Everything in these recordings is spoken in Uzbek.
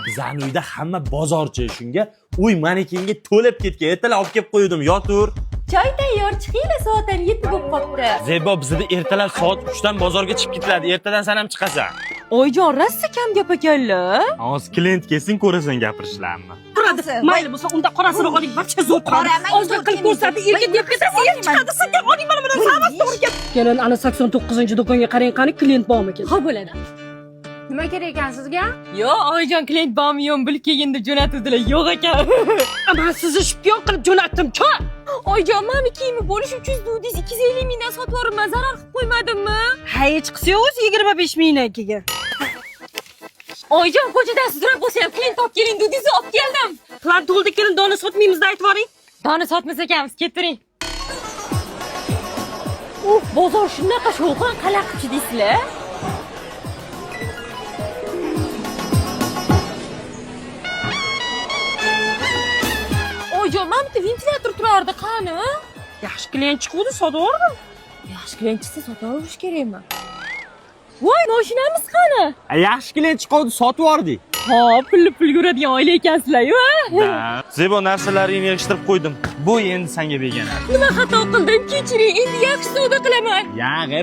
bizani uyda hamma bozorchi, shunga uy manekenga to'lib ketgan. Ertalar olib kelib qo'ydim, yotur. Choy tayyor, chiqinglar, soatlar 7 bo'lib qopti. Zebo, bizda ertalar soat 3 dan bozorga chiqib ketiladi. Ertadan sen ham chiqasan. Oyjon, rosa kam gap ekanlar. Hozir klient kelsin, ko'rasan gapirishlarimni. Quradi. Mayli bo'lsa, unda qorasini oling, barcha zo'r qora. Ozgina qilib ko'rsatdi, elga deb ketasiz, el chiqadi, sizga oling mana bundan savas to'g'ri gap. Kelin, ana 89-do'konga qarang, qani klient bormi ekan? Ha bo'ladi. Nima kerak ekan sizga? Yo, oyjon, klient bormi, yo'q, bilib kelganda jo'natdilar. Yo'q ekan. Men sizni shpion qilib jo'natdim, cho. Oyjon, meni kiyimi bo'lish uchun dudingiz 250 mingdan sotib yuboribman, zarar qilib qo'ymadimmi? Hech qilsa o'zi 25 mingdan kelgan. Oyjon, ko'chadan sudrab bo'lsa ham klient olib keling, dudingizni olib keldim. Plan to'ldi, kelin, doni sotmaymiz deb aytib yuboring. Doni sotmas ekanmiz, ketiring. Bozor shunaqa shovqin qalaqchi deysizlar. Oyjon, mana bitta ventilyator turardi, qani? Yaxshi klient chiqdi, sotib yubordim. Yaxshi klient chiqsa sotib olish kerakmi? Voy, mashinamiz qani? Yaxshi klient chiqdi, sotib yubordik. Ha, pul yuradigan oila ekansizlar-ku. Zebo, narsalaringni yig'ishtirib qo'ydim. Bu endi senga begona. Nima xato qildim? Kechiring, endi yaxshi savdo qilaman.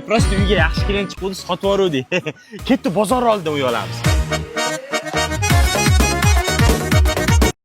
Prosta uyga yaxshi klient chiqdi, sotib yubordik. Ketdi, bozor oldida uy olamiz.